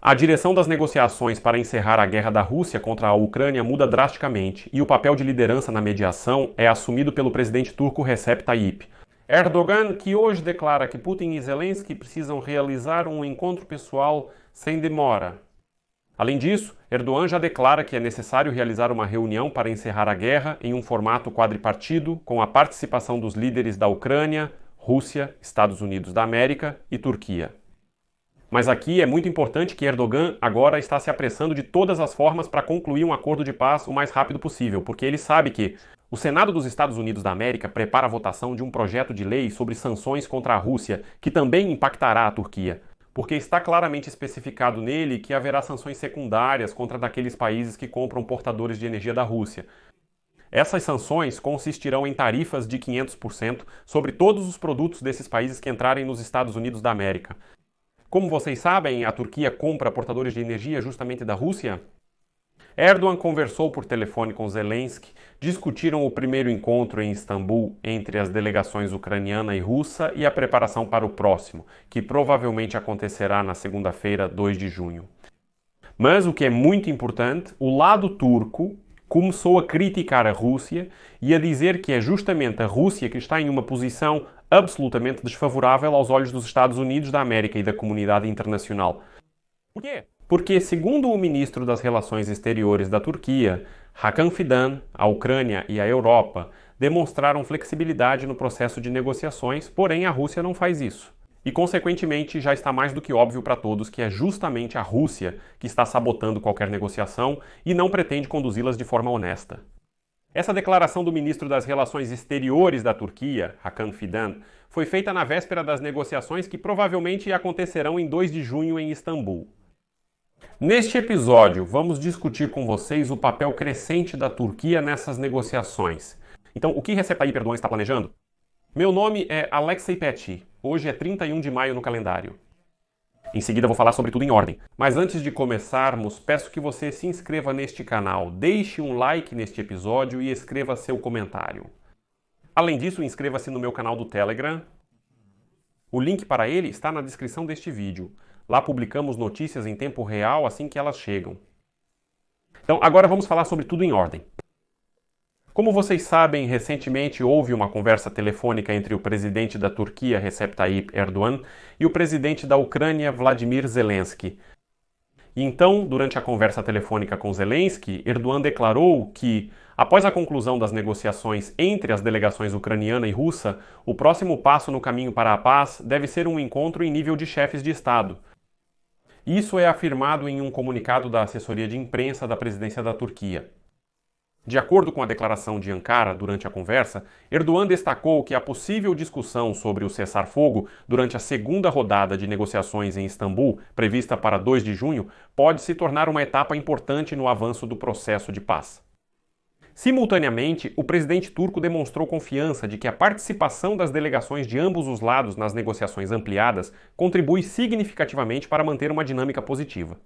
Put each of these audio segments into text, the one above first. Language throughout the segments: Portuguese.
A direção das negociações para encerrar a guerra da Rússia contra a Ucrânia muda drasticamente e o papel de liderança na mediação é assumido pelo presidente turco Recep Tayyip Erdogan, que hoje declara que Putin e Zelensky precisam realizar um encontro pessoal sem demora. Além disso, Erdogan já declara que é necessário realizar uma reunião para encerrar a guerra em um formato quadripartido com a participação dos líderes da Ucrânia, Rússia, Estados Unidos da América e Turquia. Mas aqui é muito importante que Erdogan agora está se apressando de todas as formas para concluir um acordo de paz o mais rápido possível, porque ele sabe que o Senado dos Estados Unidos da América prepara a votação de um projeto de lei sobre sanções contra a Rússia, que também impactará a Turquia, porque está claramente especificado nele que haverá sanções secundárias contra daqueles países que compram portadores de energia da Rússia. Essas sanções consistirão em tarifas de 500% sobre todos os produtos desses países que entrarem nos Estados Unidos da América. Como vocês sabem, a Turquia compra portadores de energia justamente da Rússia. Erdogan conversou por telefone com Zelensky, discutiram o primeiro encontro em Istambul entre as delegações ucraniana e russa e a preparação para o próximo, que provavelmente acontecerá na segunda-feira, 2 de junho. Mas o que é muito importante, o lado turco começou a criticar a Rússia e a dizer que é justamente a Rússia que está em uma posição absolutamente desfavorável aos olhos dos Estados Unidos da América e da comunidade internacional. Por quê? Porque, segundo o ministro das Relações Exteriores da Turquia, Hakan Fidan, a Ucrânia e a Europa demonstraram flexibilidade no processo de negociações, porém a Rússia não faz isso. E, consequentemente, já está mais do que óbvio para todos que é justamente a Rússia que está sabotando qualquer negociação e não pretende conduzi-las de forma honesta. Essa declaração do ministro das Relações Exteriores da Turquia, Hakan Fidan, foi feita na véspera das negociações que provavelmente acontecerão em 2 de junho em Istambul. Neste episódio, vamos discutir com vocês o papel crescente da Turquia nessas negociações. Então, o que Recep Tayyip Erdogan está planejando? Meu nome é Alexei Petty. Hoje é 31 de maio no calendário. Em seguida vou falar sobre tudo em ordem. Mas antes de começarmos, peço que você se inscreva neste canal, deixe um like neste episódio e escreva seu comentário. Além disso, inscreva-se no meu canal do Telegram. O link para ele está na descrição deste vídeo. Lá publicamos notícias em tempo real assim que elas chegam. Então, agora vamos falar sobre tudo em ordem. Como vocês sabem, recentemente houve uma conversa telefônica entre o presidente da Turquia, Recep Tayyip Erdogan, e o presidente da Ucrânia, Vladimir Zelensky. E então, durante a conversa telefônica com Zelensky, Erdogan declarou que, após a conclusão das negociações entre as delegações ucraniana e russa, o próximo passo no caminho para a paz deve ser um encontro em nível de chefes de Estado. Isso é afirmado em um comunicado da assessoria de imprensa da presidência da Turquia. De acordo com a declaração de Ankara durante a conversa, Erdogan destacou que a possível discussão sobre o cessar-fogo durante a segunda rodada de negociações em Istambul, prevista para 2 de junho, pode se tornar uma etapa importante no avanço do processo de paz. Simultaneamente, o presidente turco demonstrou confiança de que a participação das delegações de ambos os lados nas negociações ampliadas contribui significativamente para manter uma dinâmica positiva.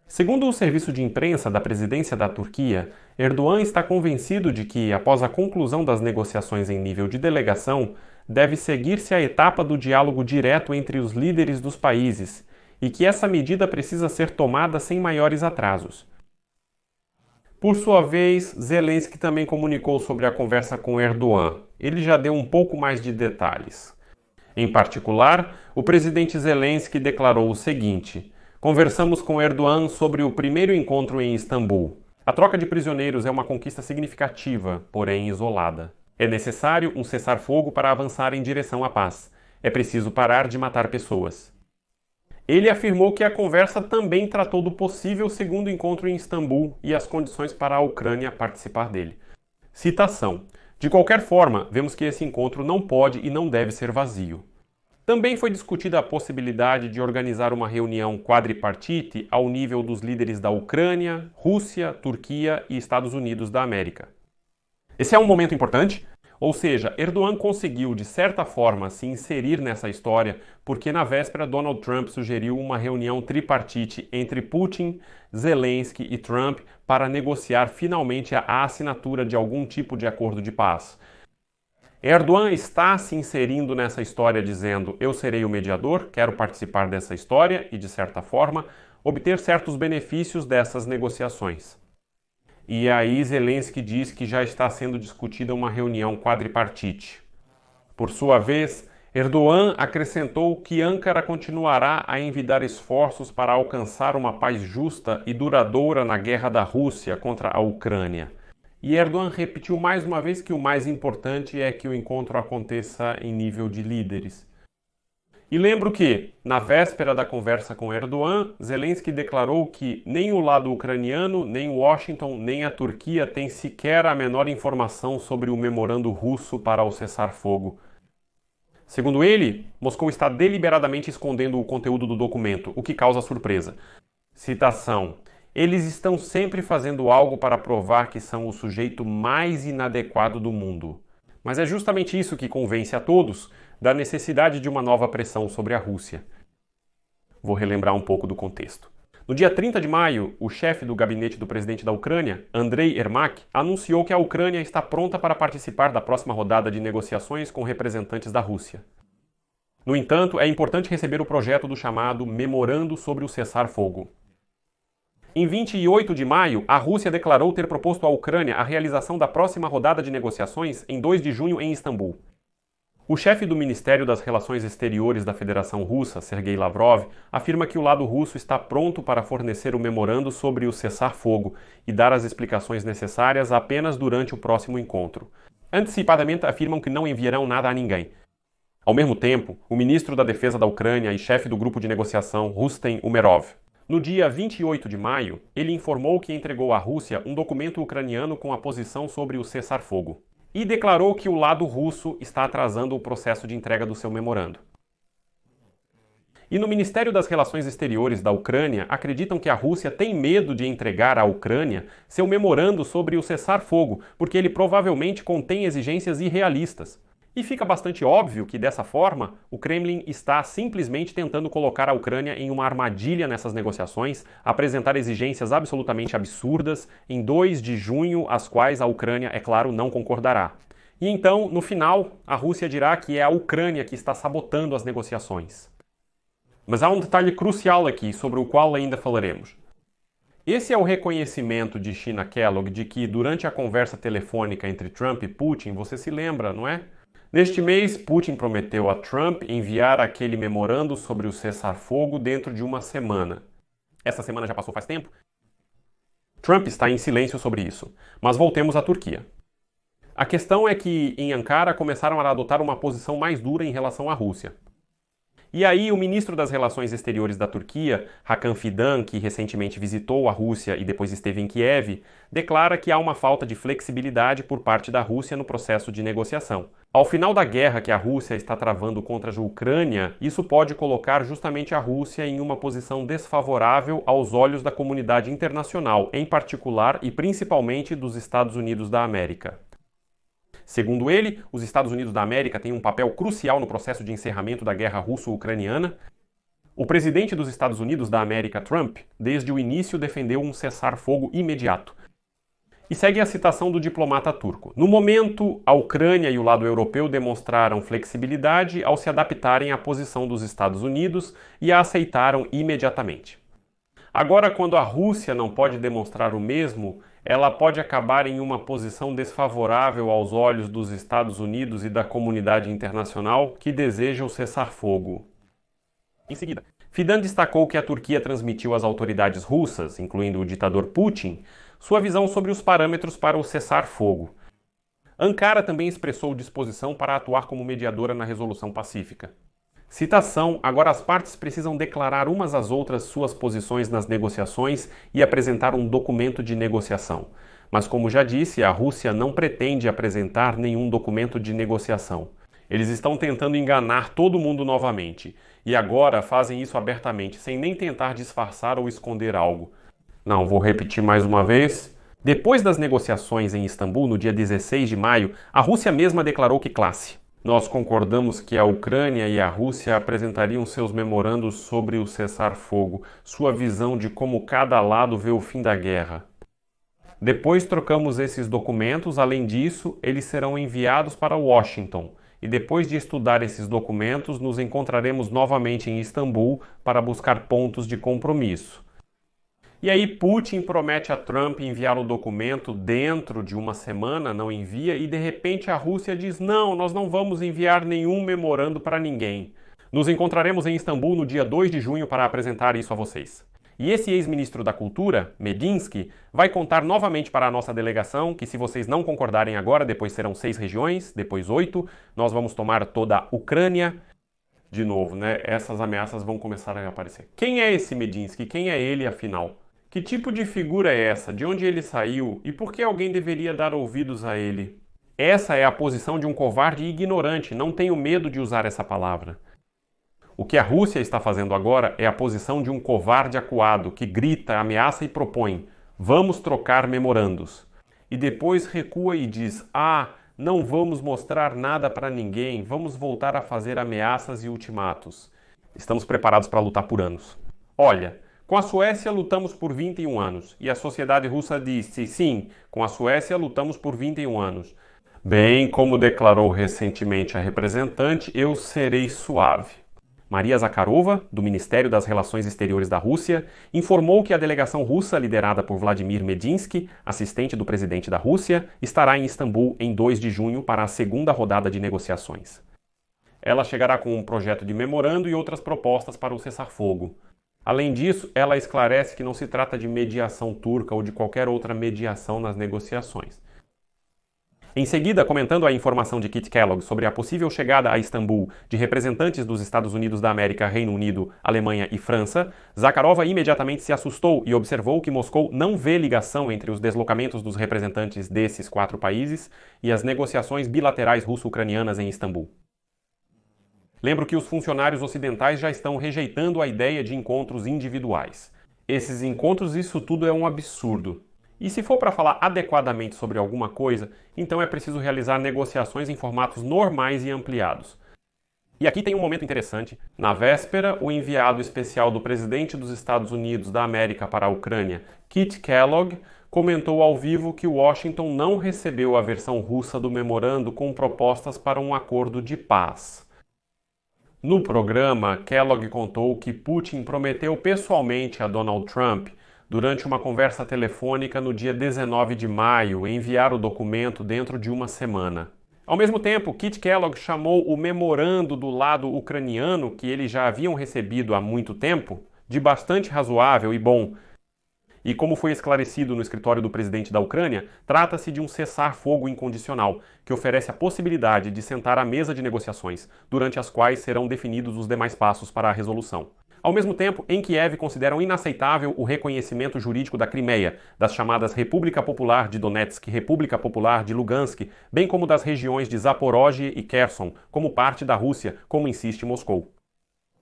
Segundo o serviço de imprensa da presidência da Turquia, Erdogan está convencido de que, após a conclusão das negociações em nível de delegação, deve seguir-se a etapa do diálogo direto entre os líderes dos países e que essa medida precisa ser tomada sem maiores atrasos. Por sua vez, Zelensky também comunicou sobre a conversa com Erdogan. Ele já deu um pouco mais de detalhes. Em particular, o presidente Zelensky declarou o seguinte: conversamos com Erdogan sobre o primeiro encontro em Istambul. A troca de prisioneiros é uma conquista significativa, porém isolada. É necessário um cessar-fogo para avançar em direção à paz. É preciso parar de matar pessoas. Ele afirmou que a conversa também tratou do possível segundo encontro em Istambul e as condições para a Ucrânia participar dele. Citação: de qualquer forma, vemos que esse encontro não pode e não deve ser vazio. Também foi discutida a possibilidade de organizar uma reunião quadripartite ao nível dos líderes da Ucrânia, Rússia, Turquia e Estados Unidos da América. Esse é um momento importante, ou seja, Erdogan conseguiu de certa forma se inserir nessa história porque na véspera Donald Trump sugeriu uma reunião tripartite entre Putin, Zelensky e Trump para negociar finalmente a assinatura de algum tipo de acordo de paz. Erdogan está se inserindo nessa história dizendo: eu serei o mediador, quero participar dessa história e, de certa forma, obter certos benefícios dessas negociações. E aí Zelensky diz que já está sendo discutida uma reunião quadripartite. Por sua vez, Erdogan acrescentou que Ankara continuará a envidar esforços para alcançar uma paz justa e duradoura na guerra da Rússia contra a Ucrânia. E Erdogan repetiu mais uma vez que o mais importante é que o encontro aconteça em nível de líderes. E lembro que, na véspera da conversa com Erdogan, Zelensky declarou que nem o lado ucraniano, nem Washington, nem a Turquia têm sequer a menor informação sobre o memorando russo para o cessar-fogo. Segundo ele, Moscou está deliberadamente escondendo o conteúdo do documento, o que causa surpresa. Citação: eles estão sempre fazendo algo para provar que são o sujeito mais inadequado do mundo. Mas é justamente isso que convence a todos da necessidade de uma nova pressão sobre a Rússia. Vou relembrar um pouco do contexto. No dia 30 de maio, o chefe do gabinete do presidente da Ucrânia, Andrei Yermak, anunciou que a Ucrânia está pronta para participar da próxima rodada de negociações com representantes da Rússia. No entanto, é importante receber o projeto do chamado Memorando sobre o Cessar-Fogo. Em 28 de maio, a Rússia declarou ter proposto à Ucrânia a realização da próxima rodada de negociações em 2 de junho em Istambul. O chefe do Ministério das Relações Exteriores da Federação Russa, Sergei Lavrov, afirma que o lado russo está pronto para fornecer o memorando sobre o cessar-fogo e dar as explicações necessárias apenas durante o próximo encontro. Antecipadamente afirmam que não enviarão nada a ninguém. Ao mesmo tempo, o ministro da Defesa da Ucrânia e chefe do grupo de negociação, Rustem Umerov, no dia 28 de maio, ele informou que entregou à Rússia um documento ucraniano com a posição sobre o cessar-fogo e declarou que o lado russo está atrasando o processo de entrega do seu memorando. E no Ministério das Relações Exteriores da Ucrânia acreditam que a Rússia tem medo de entregar à Ucrânia seu memorando sobre o cessar-fogo, porque ele provavelmente contém exigências irrealistas. E fica bastante óbvio que, dessa forma, o Kremlin está simplesmente tentando colocar a Ucrânia em uma armadilha nessas negociações, apresentar exigências absolutamente absurdas em 2 de junho, as quais a Ucrânia, é claro, não concordará. E então, no final, a Rússia dirá que é a Ucrânia que está sabotando as negociações. Mas há um detalhe crucial aqui, sobre o qual ainda falaremos. Esse é o reconhecimento de China Kellogg de que, durante a conversa telefônica entre Trump e Putin, você se lembra, não é? Neste mês, Putin prometeu a Trump enviar aquele memorando sobre o cessar-fogo dentro de uma semana. Essa semana já passou faz tempo? Trump está em silêncio sobre isso. Mas voltemos à Turquia. A questão é que, em Ankara, começaram a adotar uma posição mais dura em relação à Rússia. E aí, o ministro das Relações Exteriores da Turquia, Hakan Fidan, que recentemente visitou a Rússia e depois esteve em Kiev, declara que há uma falta de flexibilidade por parte da Rússia no processo de negociação. Ao final da guerra que a Rússia está travando contra a Ucrânia, isso pode colocar justamente a Rússia em uma posição desfavorável aos olhos da comunidade internacional, em particular e principalmente dos Estados Unidos da América. Segundo ele, os Estados Unidos da América têm um papel crucial no processo de encerramento da guerra russo-ucraniana. O presidente dos Estados Unidos da América, Trump, desde o início defendeu um cessar-fogo imediato. E segue a citação do diplomata turco. No momento, a Ucrânia e o lado europeu demonstraram flexibilidade ao se adaptarem à posição dos Estados Unidos e a aceitaram imediatamente. Agora, quando a Rússia não pode demonstrar o mesmo, ela pode acabar em uma posição desfavorável aos olhos dos Estados Unidos e da comunidade internacional que deseja o cessar-fogo. Em seguida, Fidan destacou que a Turquia transmitiu às autoridades russas, incluindo o ditador Putin, sua visão sobre os parâmetros para o cessar-fogo. Ankara também expressou disposição para atuar como mediadora na resolução pacífica. Citação: agora as partes precisam declarar umas às outras suas posições nas negociações e apresentar um documento de negociação. Mas, como já disse, a Rússia não pretende apresentar nenhum documento de negociação. Eles estão tentando enganar todo mundo novamente. E agora fazem isso abertamente, sem nem tentar disfarçar ou esconder algo. Não, vou repetir mais uma vez. Depois das negociações em Istambul, no dia 16 de maio, a Rússia mesma declarou que classe. Nós concordamos que a Ucrânia e a Rússia apresentariam seus memorandos sobre o cessar-fogo, sua visão de como cada lado vê o fim da guerra. Depois trocamos esses documentos, além disso, eles serão enviados para Washington. E depois de estudar esses documentos, nos encontraremos novamente em Istambul para buscar pontos de compromisso. E aí Putin promete a Trump enviar o documento dentro de uma semana, não envia, e de repente a Rússia diz: não, nós não vamos enviar nenhum memorando para ninguém. Nos encontraremos em Istambul no dia 2 de junho para apresentar isso a vocês. E esse ex-ministro da Cultura, Medinsky, vai contar novamente para a nossa delegação que se vocês não concordarem agora, depois serão 6 regiões, depois 8, nós vamos tomar toda a Ucrânia. De novo, né? Essas ameaças vão começar a aparecer. Quem é esse Medinsky? Quem é ele, afinal? Que tipo de figura é essa? De onde ele saiu? E por que alguém deveria dar ouvidos a ele? Essa é a posição de um covarde e ignorante, não tenho medo de usar essa palavra. O que a Rússia está fazendo agora é a posição de um covarde acuado que grita, ameaça e propõe: vamos trocar memorandos. E depois recua e diz: não vamos mostrar nada para ninguém, vamos voltar a fazer ameaças e ultimatos. Estamos preparados para lutar por anos. Olha, com a Suécia lutamos por 21 anos. E a sociedade russa disse: sim, com a Suécia lutamos por 21 anos. Bem, como declarou recentemente a representante, eu serei suave. Maria Zakharova, do Ministério das Relações Exteriores da Rússia, informou que a delegação russa, liderada por Vladimir Medinsky, assistente do presidente da Rússia, estará em Istambul em 2 de junho para a segunda rodada de negociações. Ela chegará com um projeto de memorando e outras propostas para o cessar-fogo. Além disso, ela esclarece que não se trata de mediação turca ou de qualquer outra mediação nas negociações. Em seguida, comentando a informação de Kit Kellogg sobre a possível chegada a Istambul de representantes dos Estados Unidos da América, Reino Unido, Alemanha e França, Zakharova imediatamente se assustou e observou que Moscou não vê ligação entre os deslocamentos dos representantes desses 4 países e as negociações bilaterais russo-ucranianas em Istambul. Lembro que os funcionários ocidentais já estão rejeitando a ideia de encontros individuais. Esses encontros, isso tudo é um absurdo. E se for para falar adequadamente sobre alguma coisa, então é preciso realizar negociações em formatos normais e ampliados. E aqui tem um momento interessante. Na véspera, o enviado especial do presidente dos Estados Unidos da América para a Ucrânia, Kit Kellogg, comentou ao vivo que Washington não recebeu a versão russa do memorando com propostas para um acordo de paz. No programa, Kellogg contou que Putin prometeu pessoalmente a Donald Trump, durante uma conversa telefônica no dia 19 de maio, enviar o documento dentro de uma semana. Ao mesmo tempo, Kit Kellogg chamou o memorando do lado ucraniano, que eles já haviam recebido há muito tempo, de bastante razoável e bom. E como foi esclarecido no escritório do presidente da Ucrânia, trata-se de um cessar-fogo incondicional, que oferece a possibilidade de sentar à mesa de negociações, durante as quais serão definidos os demais passos para a resolução. Ao mesmo tempo, em Kiev consideram inaceitável o reconhecimento jurídico da Crimeia, das chamadas República Popular de Donetsk e República Popular de Lugansk, bem como das regiões de Zaporozhye e Kherson, como parte da Rússia, como insiste Moscou.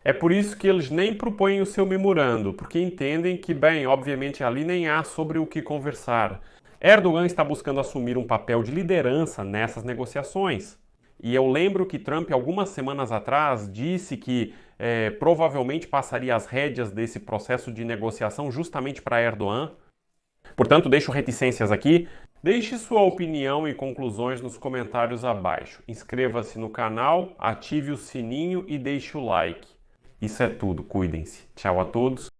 É por isso que eles nem propõem o seu memorando, porque entendem que, bem, obviamente ali nem há sobre o que conversar. Erdogan está buscando assumir um papel de liderança nessas negociações. E eu lembro que Trump, algumas semanas atrás, disse que provavelmente passaria as rédeas desse processo de negociação justamente para Erdogan. Portanto, deixo reticências aqui. Deixe sua opinião e conclusões nos comentários abaixo. Inscreva-se no canal, ative o sininho e deixe o like. Isso é tudo, cuidem-se. Tchau a todos.